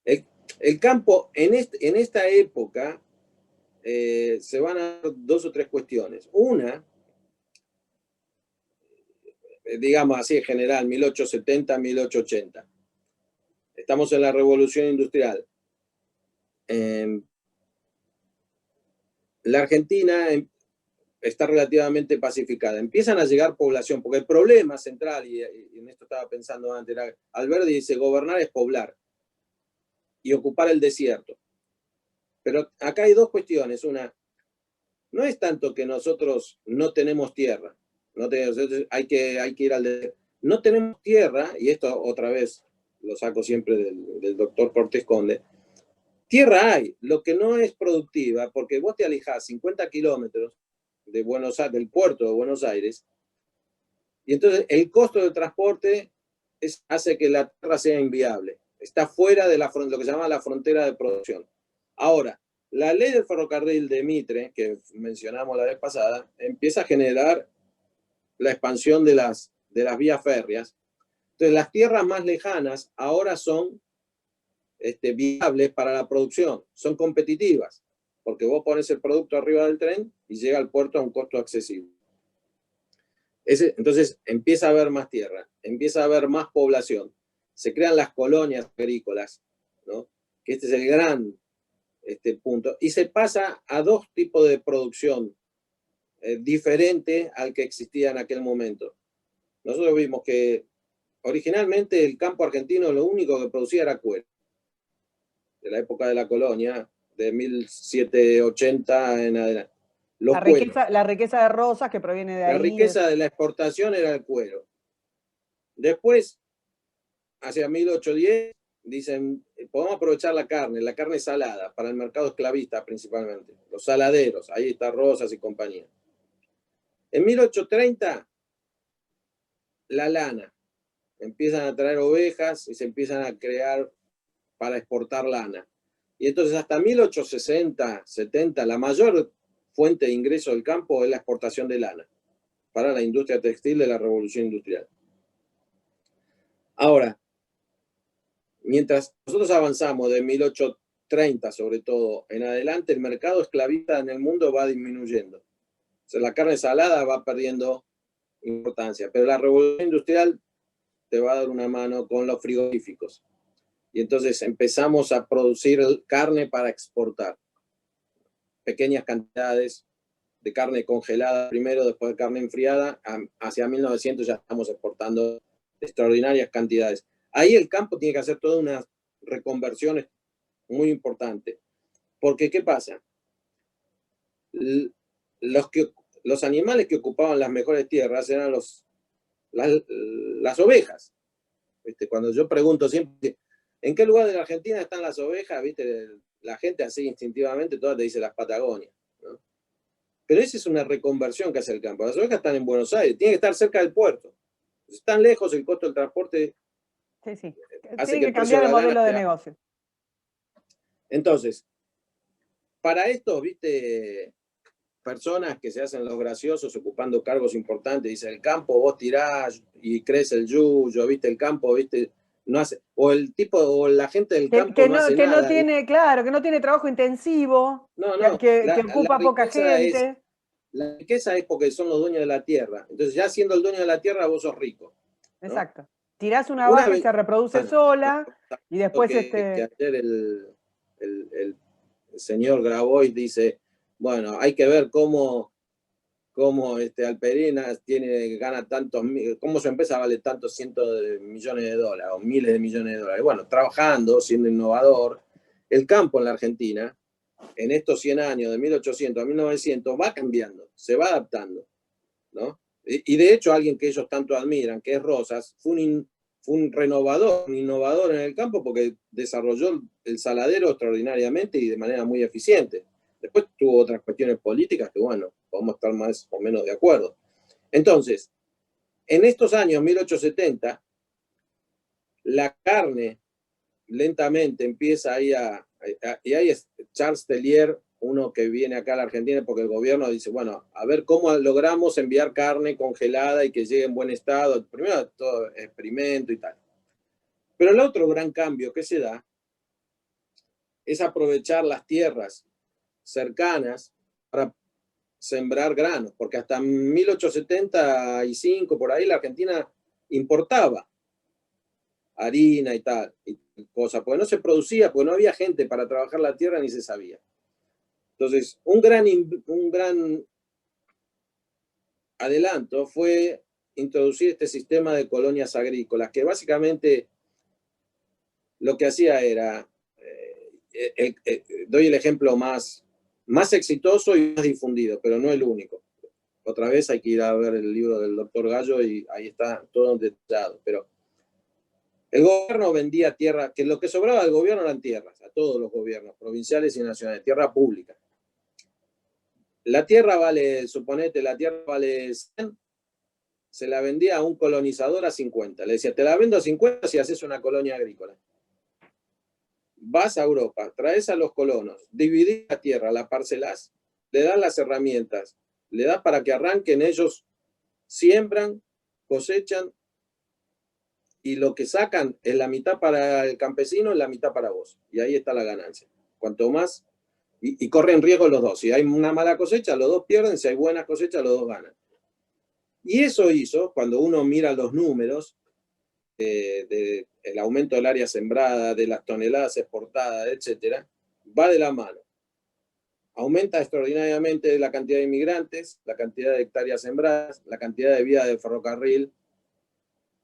Speaker 2: El campo, en esta época, se van a dar dos o tres cuestiones. Una, digamos así en general, 1870, 1880. Estamos en la revolución industrial. La Argentina está relativamente pacificada. Empiezan a llegar población, porque el problema central, y en esto estaba pensando antes, era, Alberti dice, gobernar es poblar y ocupar el desierto. Pero acá hay dos cuestiones. Una, no es tanto que nosotros no tenemos tierra, no tenemos, hay que ir al desierto. No tenemos tierra, y esto otra vez lo saco siempre del doctor Cortés Conde, tierra hay, lo que no es productiva, porque vos te alejás 50 kilómetros de del puerto de Buenos Aires, y entonces el costo del transporte hace que la tierra sea inviable. Está fuera de lo que se llama la frontera de producción. Ahora, la ley del ferrocarril de Mitre, que mencionamos la vez pasada, empieza a generar la expansión de las vías férreas. Entonces, las tierras más lejanas ahora son viables para la producción, son competitivas, porque vos pones el producto arriba del tren y llega al puerto a un costo accesible. Entonces empieza a haber más tierra, empieza a haber más población, se crean las colonias agrícolas, ¿no? Que este es el gran punto, y se pasa a dos tipos de producción diferente al que existía en aquel momento. Nosotros vimos que originalmente el campo argentino lo único que producía era cuero, de la época de la colonia, de 1780 en adelante.
Speaker 1: La riqueza de Rosas que proviene de ahí.
Speaker 2: La riqueza de la exportación era el cuero. Después, hacia 1810, dicen, podemos aprovechar la carne salada, para el mercado esclavista principalmente, los saladeros, ahí está Rosas y compañía. En 1830, la lana. Empiezan a traer ovejas y se empiezan a crear para exportar lana. Y entonces hasta 1860, 70, la mayor fuente de ingreso del campo es la exportación de lana para la industria textil de la revolución industrial. Ahora, mientras nosotros avanzamos de 1830 sobre todo en adelante, el mercado esclavista en el mundo va disminuyendo. O sea, la carne salada va perdiendo importancia, pero la revolución industrial te va a dar una mano con los frigoríficos. Y entonces empezamos a producir carne para exportar. Pequeñas cantidades de carne congelada primero, después de carne enfriada. Hacia 1900 ya estamos exportando extraordinarias cantidades. Ahí el campo tiene que hacer todas unas reconversiones muy importantes. Porque, ¿qué pasa? Los animales que ocupaban las mejores tierras eran las ovejas. Cuando yo pregunto siempre, ¿en qué lugar de la Argentina están las ovejas? ¿Viste? La gente así instintivamente, toda te dice las Patagonias, ¿no? Pero esa es una reconversión que hace el campo. Las ovejas están en Buenos Aires, tienen que estar cerca del puerto. Si están lejos, el costo del transporte
Speaker 1: Sí, sí.
Speaker 2: hace
Speaker 1: Tiene
Speaker 2: que
Speaker 1: que
Speaker 2: el precio
Speaker 1: cambiar
Speaker 2: de
Speaker 1: el
Speaker 2: la lana
Speaker 1: modelo de
Speaker 2: sea.
Speaker 1: negocio.
Speaker 2: Entonces, para esto, viste, personas que se hacen los graciosos ocupando cargos importantes, dice el campo vos tirás y crece el yuyo, viste, el campo, viste, no hace, o el tipo, o la gente del campo no hace
Speaker 1: Que no
Speaker 2: nada.
Speaker 1: tiene, claro, que no tiene trabajo intensivo,
Speaker 2: No, no,
Speaker 1: que
Speaker 2: la
Speaker 1: ocupa poca
Speaker 2: riqueza es,
Speaker 1: gente.
Speaker 2: la riqueza es porque son los dueños de la tierra. Entonces, ya siendo el dueño de la tierra, vos sos rico, ¿no?
Speaker 1: Exacto. Tirás una
Speaker 2: Una
Speaker 1: vaca y
Speaker 2: vez,
Speaker 1: se reproduce
Speaker 2: bueno,
Speaker 1: sola, y después
Speaker 2: que ayer el señor Grabois dice, bueno, hay que ver cómo Alperina gana tantos, cómo su empresa vale tantos cientos de millones de dólares o miles de millones de dólares. Bueno, trabajando, siendo innovador, el campo en la Argentina, en estos 100 años, de 1800 a 1900, va cambiando, se va adaptando, ¿no? Y de hecho, alguien que ellos tanto admiran, que es Rosas, fue un renovador, un innovador en el campo porque desarrolló el saladero extraordinariamente y de manera muy eficiente. Después tuvo otras cuestiones políticas que, bueno, podemos estar más o menos de acuerdo. Entonces, en estos años, 1870, la carne lentamente empieza ahí y ahí es Charles Tellier, uno que viene acá a la Argentina porque el gobierno dice, bueno, a ver cómo logramos enviar carne congelada y que llegue en buen estado. Primero todo experimento y tal. Pero el otro gran cambio que se da es aprovechar las tierras cercanas para sembrar granos, porque hasta 1875, por ahí, la Argentina importaba harina y tal, y cosas, porque no se producía, porque no había gente para trabajar la tierra ni se sabía. Entonces, un gran adelanto fue introducir este sistema de colonias agrícolas, que básicamente lo que hacía era, doy el ejemplo más exitoso y más difundido, pero no el único. Otra vez hay que ir a ver el libro del doctor Gallo y ahí está todo detallado. Pero el gobierno vendía tierra, que lo que sobraba del gobierno eran tierras, a todos los gobiernos, provinciales y nacionales, tierra pública. La tierra vale, suponete, la tierra vale 100, se la vendía a un colonizador a 50. Le decía, te la vendo a 50 si haces una colonia agrícola. Vas a Europa, traes a los colonos, dividís la tierra, la parcelás, le das las herramientas, le das para que arranquen ellos, siembran, cosechan, y lo que sacan es la mitad para el campesino y la mitad para vos. Y ahí está la ganancia. Cuanto más, y corren riesgo los dos. Si hay una mala cosecha, los dos pierden. Si hay buena cosecha, los dos ganan. Y eso hizo, cuando uno mira los números, el aumento del área sembrada, de las toneladas exportadas, etcétera, va de la mano. Aumenta extraordinariamente la cantidad de inmigrantes, la cantidad de hectáreas sembradas, la cantidad de vías de ferrocarril,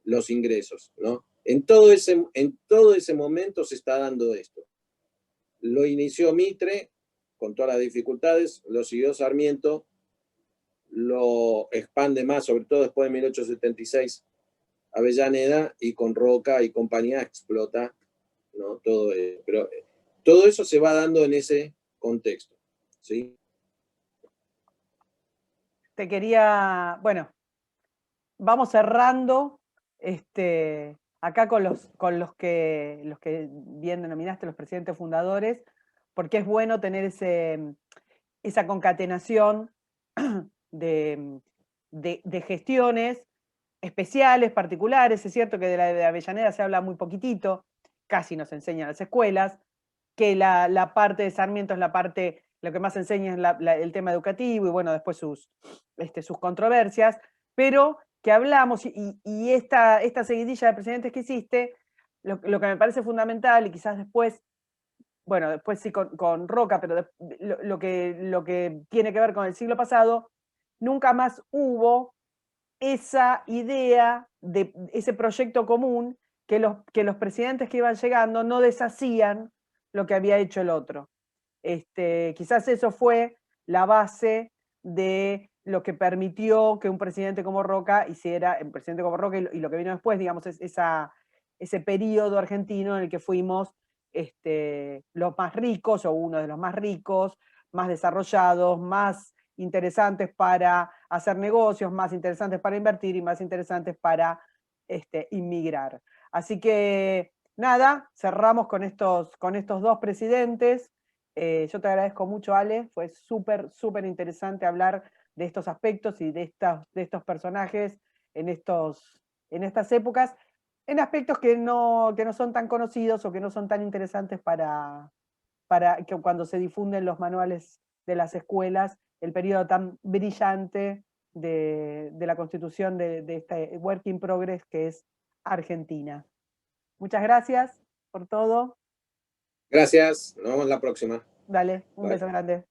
Speaker 2: los ingresos, ¿no? En todo ese momento se está dando esto. Lo inició Mitre con todas las dificultades, lo siguió Sarmiento, lo expande más, sobre todo después de 1876, Avellaneda, y con Roca y compañía explota, ¿no? Todo eso. Pero todo eso se va dando en ese contexto, ¿sí?
Speaker 1: Te quería, bueno, vamos cerrando acá con los que bien denominaste los presidentes fundadores, porque es bueno tener esa concatenación de gestiones especiales, particulares. Es cierto que de la de Avellaneda se habla muy poquitito, casi nos enseñan las escuelas, que la parte de Sarmiento es la parte, lo que más enseña es el tema educativo y bueno, después sus controversias, pero que hablamos y esta seguidilla de presidentes que hiciste, lo que me parece fundamental y quizás después, bueno, después sí con Roca, pero lo que tiene que ver con el siglo pasado, nunca más hubo esa idea de ese proyecto común que los presidentes que iban llegando no deshacían lo que había hecho el otro. Quizás eso fue la base de lo que permitió que un presidente como Roca hiciera, un presidente como Roca y lo que vino después, digamos, ese periodo argentino en el que fuimos los más ricos o uno de los más ricos, más desarrollados, más interesantes para hacer negocios, más interesantes para invertir y más interesantes para inmigrar. Así que nada, cerramos con estos dos presidentes. Yo te agradezco mucho, Ale, fue súper, súper interesante hablar de estos aspectos y de estos personajes en estas épocas, en aspectos que no son tan conocidos o que no son tan interesantes para que cuando se difunden los manuales de las escuelas, el periodo tan brillante de la constitución de este work in progress que es Argentina. Muchas gracias por todo.
Speaker 2: Gracias, nos vemos la próxima.
Speaker 1: Dale, un
Speaker 2: Bye.
Speaker 1: beso grande.